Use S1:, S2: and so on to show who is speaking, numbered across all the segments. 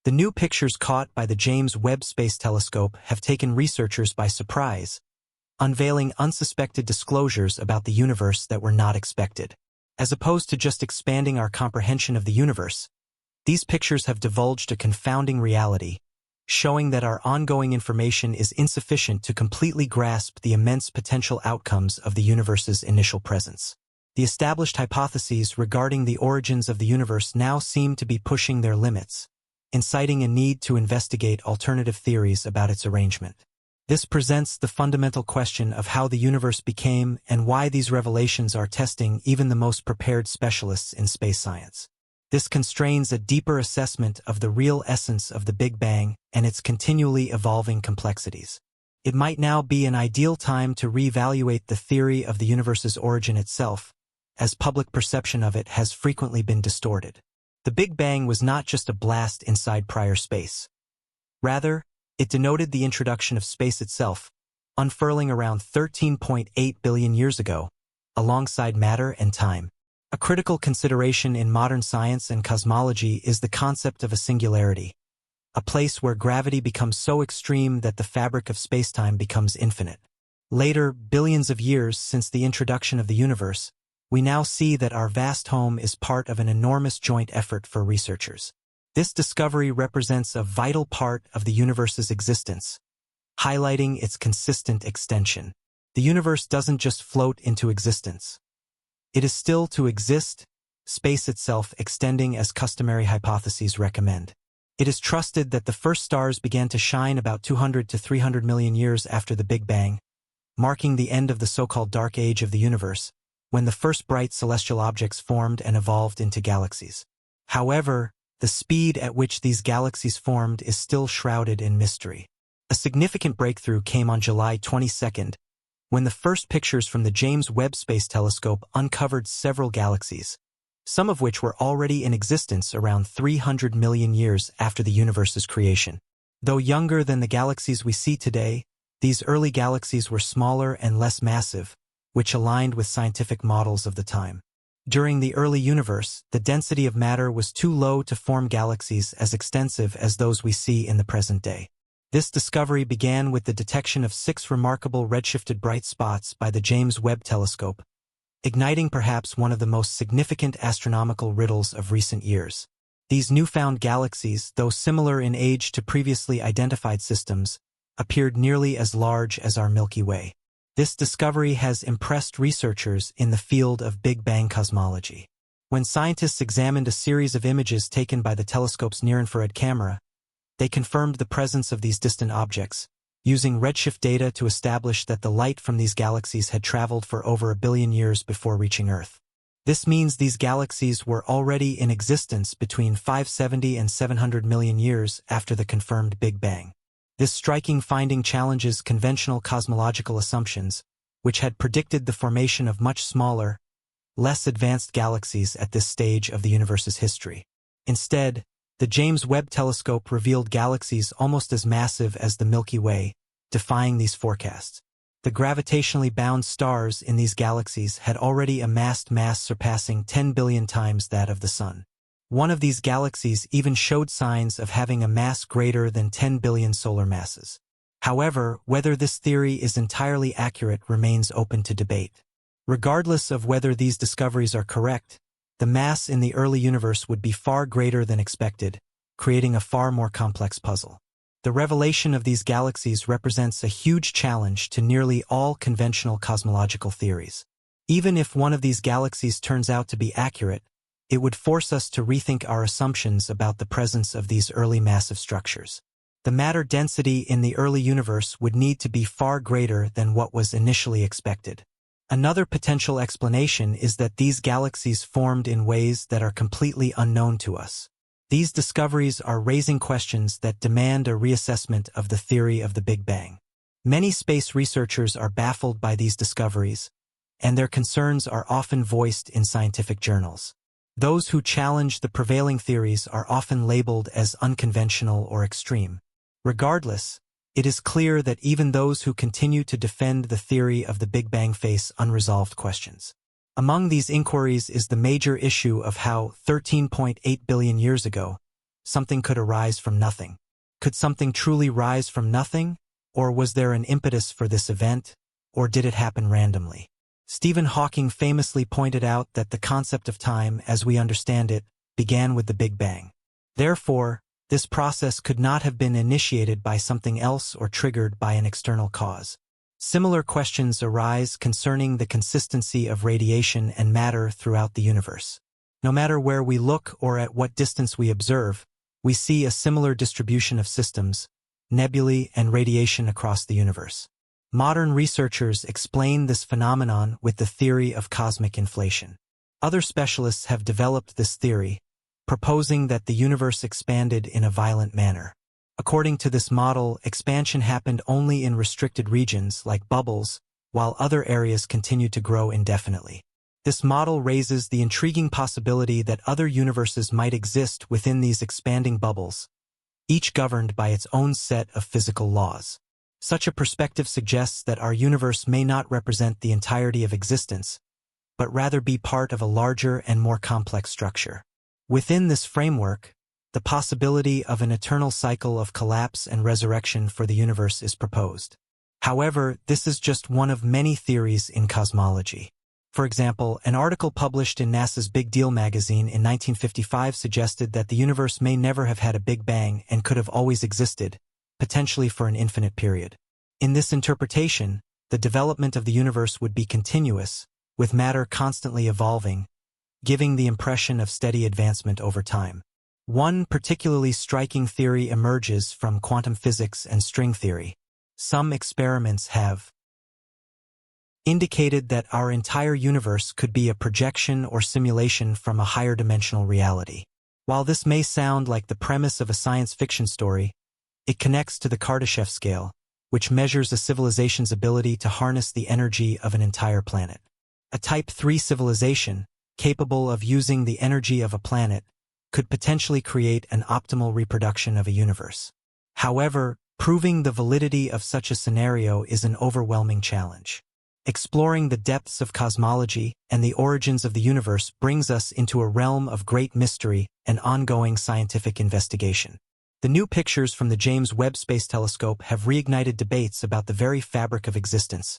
S1: The new pictures caught by the James Webb Space Telescope have taken researchers by surprise, unveiling unsuspected disclosures about the universe that were not expected. As opposed to just expanding our comprehension of the universe, these pictures have divulged a confounding reality, showing that our ongoing information is insufficient to completely grasp the immense potential outcomes of the universe's initial presence. The established hypotheses regarding the origins of the universe now seem to be pushing their limits, inciting a need to investigate alternative theories about its arrangement. This presents the fundamental question of how the universe became and why these revelations are testing even the most prepared specialists in space science. This constrains a deeper assessment of the real essence of the Big Bang and its continually evolving complexities. It might now be an ideal time to reevaluate the theory of the universe's origin itself, as public perception of it has frequently been distorted. The Big Bang was not just a blast inside prior space. Rather, it denoted the introduction of space itself, unfurling around 13.8 billion years ago, alongside matter and time. A critical consideration in modern science and cosmology is the concept of a singularity, a place where gravity becomes so extreme that the fabric of spacetime becomes infinite. Later, billions of years since the introduction of the universe, we now see that our vast home is part of an enormous joint effort for researchers. This discovery represents a vital part of the universe's existence, highlighting its consistent extension. The universe doesn't just float into existence. It is still to exist, space itself extending as customary hypotheses recommend. It is trusted that the first stars began to shine about 200 to 300 million years after the Big Bang, marking the end of the so-called dark age of the universe, when the first bright celestial objects formed and evolved into galaxies. However, the speed at which these galaxies formed is still shrouded in mystery. A significant breakthrough came on July 22, when the first pictures from the James Webb Space Telescope uncovered several galaxies, some of which were already in existence around 300 million years after the universe's creation. Though younger than the galaxies we see today, these early galaxies were smaller and less massive, which aligned with scientific models of the time. During the early universe, the density of matter was too low to form galaxies as extensive as those we see in the present day. This discovery began with the detection of 6 remarkable redshifted bright spots by the James Webb Telescope, igniting perhaps one of the most significant astronomical riddles of recent years. These newfound galaxies, though similar in age to previously identified systems, appeared nearly as large as our Milky Way. This discovery has impressed researchers in the field of Big Bang cosmology. When scientists examined a series of images taken by the telescope's near-infrared camera, they confirmed the presence of these distant objects, using redshift data to establish that the light from these galaxies had traveled for over 1 billion years before reaching Earth. This means these galaxies were already in existence between 570 and 700 million years after the confirmed Big Bang. This striking finding challenges conventional cosmological assumptions, which had predicted the formation of much smaller, less advanced galaxies at this stage of the universe's history. Instead, the James Webb Telescope revealed galaxies almost as massive as the Milky Way, defying these forecasts. The gravitationally bound stars in these galaxies had already amassed mass surpassing 10 billion times that of the Sun. One of these galaxies even showed signs of having a mass greater than 10 billion solar masses. However, whether this theory is entirely accurate remains open to debate. Regardless of whether these discoveries are correct, the mass in the early universe would be far greater than expected, creating a far more complex puzzle. The revelation of these galaxies represents a huge challenge to nearly all conventional cosmological theories. Even if one of these galaxies turns out to be accurate, it would force us to rethink our assumptions about the presence of these early massive structures. The matter density in the early universe would need to be far greater than what was initially expected. Another potential explanation is that these galaxies formed in ways that are completely unknown to us. These discoveries are raising questions that demand a reassessment of the theory of the Big Bang. Many space researchers are baffled by these discoveries, and their concerns are often voiced in scientific journals. Those who challenge the prevailing theories are often labeled as unconventional or extreme. Regardless, it is clear that even those who continue to defend the theory of the Big Bang face unresolved questions. Among these inquiries is the major issue of how 13.8 billion years ago, something could arise from nothing. Could something truly rise from nothing? Or was there an impetus for this event? Or did it happen randomly? Stephen Hawking famously pointed out that the concept of time, as we understand it, began with the Big Bang. Therefore, this process could not have been initiated by something else or triggered by an external cause. Similar questions arise concerning the consistency of radiation and matter throughout the universe. No matter where we look or at what distance we observe, we see a similar distribution of systems, nebulae, and radiation across the universe. Modern researchers explain this phenomenon with the theory of cosmic inflation. Other specialists have developed this theory, proposing that the universe expanded in a violent manner. According to this model, expansion happened only in restricted regions, like bubbles, while other areas continued to grow indefinitely. This model raises the intriguing possibility that other universes might exist within these expanding bubbles, each governed by its own set of physical laws. Such a perspective suggests that our universe may not represent the entirety of existence, but rather be part of a larger and more complex structure. Within this framework, the possibility of an eternal cycle of collapse and resurrection for the universe is proposed. However, this is just one of many theories in cosmology. For example, an article published in NASA's Big Deal magazine in 1955 suggested that the universe may never have had a Big Bang and could have always existed, potentially for an infinite period. In this interpretation, the development of the universe would be continuous, with matter constantly evolving, giving the impression of steady advancement over time. One particularly striking theory emerges from quantum physics and string theory. Some experiments have indicated that our entire universe could be a projection or simulation from a higher dimensional reality. While this may sound like the premise of a science fiction story, it connects to the Kardashev scale, which measures a civilization's ability to harness the energy of an entire planet. A Type 3 civilization, capable of using the energy of a planet, could potentially create an optimal reproduction of a universe. However, proving the validity of such a scenario is an overwhelming challenge. Exploring the depths of cosmology and the origins of the universe brings us into a realm of great mystery and ongoing scientific investigation. The new pictures from the James Webb Space Telescope have reignited debates about the very fabric of existence,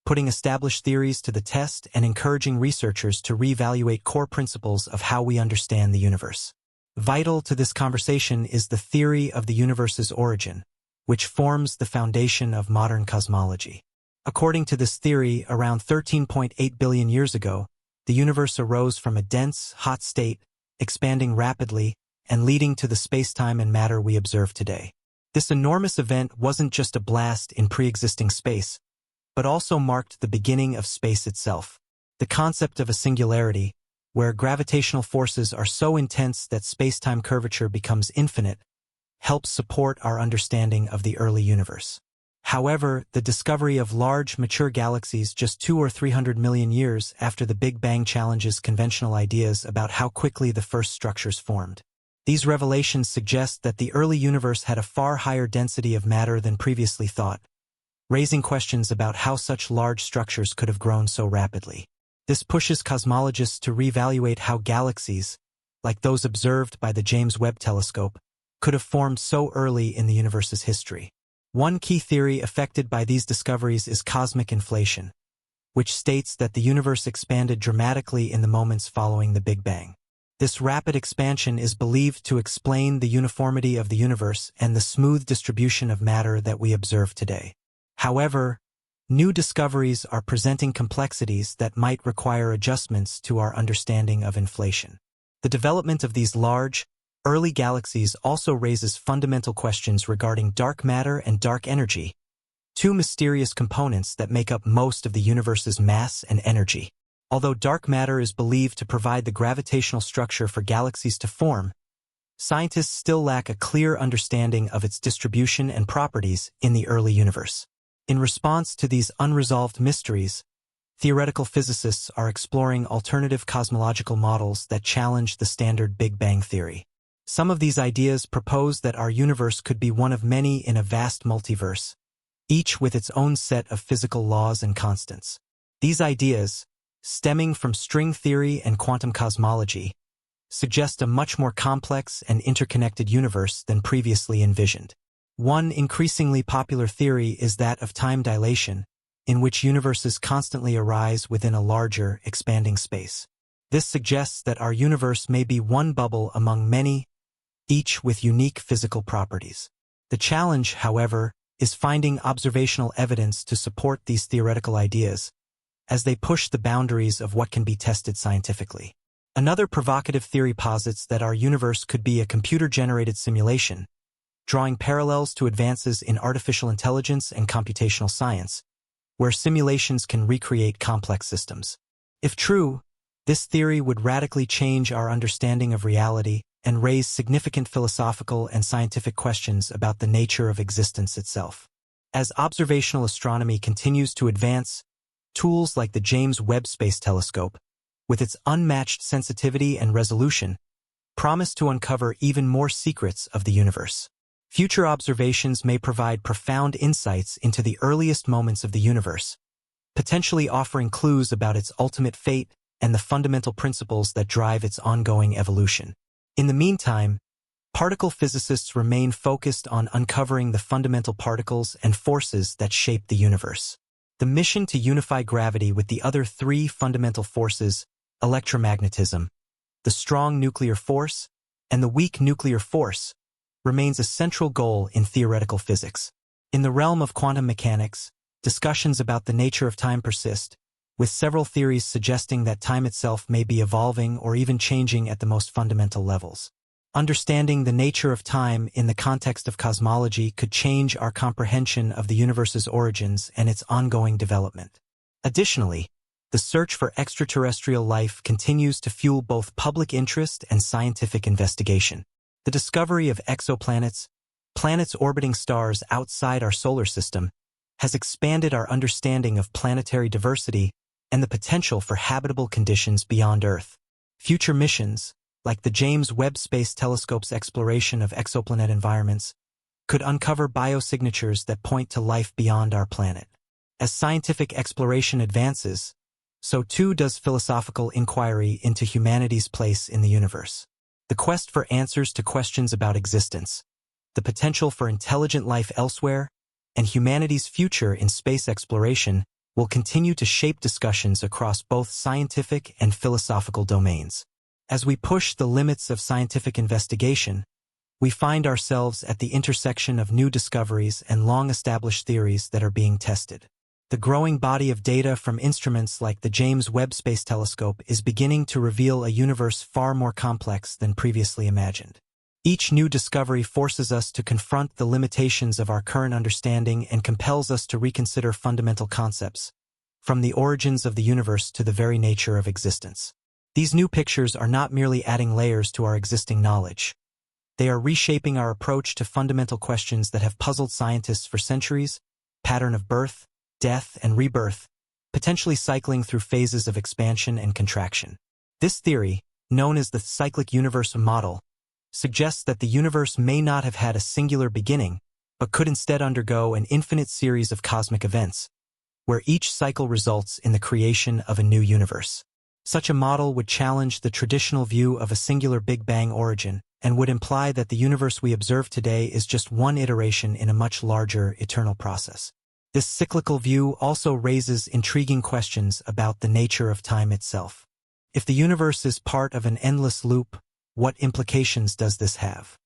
S1: putting established theories to the test and encouraging researchers to reevaluate core principles of how we understand the universe. Vital to this conversation is the theory of the universe's origin, which forms the foundation of modern cosmology. According to this theory, around 13.8 billion years ago, the universe arose from a dense, hot state, expanding rapidly and leading to the space-time and matter we observe today. This enormous event wasn't just a blast in pre-existing space, but also marked the beginning of space itself. The concept of a singularity, where gravitational forces are so intense that space-time curvature becomes infinite, helps support our understanding of the early universe. However, the discovery of large, mature galaxies just 200 or 300 million years after the Big Bang challenges conventional ideas about how quickly the first structures formed. These revelations suggest that the early universe had a far higher density of matter than previously thought, raising questions about how such large structures could have grown so rapidly. This pushes cosmologists to reevaluate how galaxies, like those observed by the James Webb Telescope, could have formed so early in the universe's history. One key theory affected by these discoveries is cosmic inflation, which states that the universe expanded dramatically in the moments following the Big Bang. This rapid expansion is believed to explain the uniformity of the universe and the smooth distribution of matter that we observe today. However, new discoveries are presenting complexities that might require adjustments to our understanding of inflation. The development of these large, early galaxies also raises fundamental questions regarding dark matter and dark energy, two mysterious components that make up most of the universe's mass and energy. Although dark matter is believed to provide the gravitational structure for galaxies to form, scientists still lack a clear understanding of its distribution and properties in the early universe. In response to these unresolved mysteries, theoretical physicists are exploring alternative cosmological models that challenge the standard Big Bang theory. Some of these ideas propose that our universe could be one of many in a vast multiverse, each with its own set of physical laws and constants. These ideas, stemming from string theory and quantum cosmology, suggest a much more complex and interconnected universe than previously envisioned. One increasingly popular theory is that of time dilation, in which universes constantly arise within a larger, expanding space. This suggests that our universe may be one bubble among many, each with unique physical properties. The challenge, however, is finding observational evidence to support these theoretical ideas, as they push the boundaries of what can be tested scientifically. Another provocative theory posits that our universe could be a computer-generated simulation, drawing parallels to advances in artificial intelligence and computational science, where simulations can recreate complex systems. If true, this theory would radically change our understanding of reality and raise significant philosophical and scientific questions about the nature of existence itself. As observational astronomy continues to advance, tools like the James Webb Space Telescope, with its unmatched sensitivity and resolution, promise to uncover even more secrets of the universe. Future observations may provide profound insights into the earliest moments of the universe, potentially offering clues about its ultimate fate and the fundamental principles that drive its ongoing evolution. In the meantime, particle physicists remain focused on uncovering the fundamental particles and forces that shape the universe. The mission to unify gravity with the other three fundamental forces, electromagnetism, the strong nuclear force, and the weak nuclear force, remains a central goal in theoretical physics. In the realm of quantum mechanics, discussions about the nature of time persist, with several theories suggesting that time itself may be evolving or even changing at the most fundamental levels. Understanding the nature of time in the context of cosmology could change our comprehension of the universe's origins and its ongoing development. Additionally, the search for extraterrestrial life continues to fuel both public interest and scientific investigation. The discovery of exoplanets, planets orbiting stars outside our solar system, has expanded our understanding of planetary diversity and the potential for habitable conditions beyond Earth. Future missions, like the James Webb Space Telescope's exploration of exoplanet environments, could uncover biosignatures that point to life beyond our planet. As scientific exploration advances, so too does philosophical inquiry into humanity's place in the universe. The quest for answers to questions about existence, the potential for intelligent life elsewhere, and humanity's future in space exploration will continue to shape discussions across both scientific and philosophical domains. As we push the limits of scientific investigation, we find ourselves at the intersection of new discoveries and long-established theories that are being tested. The growing body of data from instruments like the James Webb Space Telescope is beginning to reveal a universe far more complex than previously imagined. Each new discovery forces us to confront the limitations of our current understanding and compels us to reconsider fundamental concepts, from the origins of the universe to the very nature of existence. These new pictures are not merely adding layers to our existing knowledge. They are reshaping our approach to fundamental questions that have puzzled scientists for centuries: pattern of birth, death, and rebirth, potentially cycling through phases of expansion and contraction. This theory, known as the cyclic universe model, suggests that the universe may not have had a singular beginning, but could instead undergo an infinite series of cosmic events, where each cycle results in the creation of a new universe. Such a model would challenge the traditional view of a singular Big Bang origin and would imply that the universe we observe today is just one iteration in a much larger, eternal process. This cyclical view also raises intriguing questions about the nature of time itself. If the universe is part of an endless loop, what implications does this have?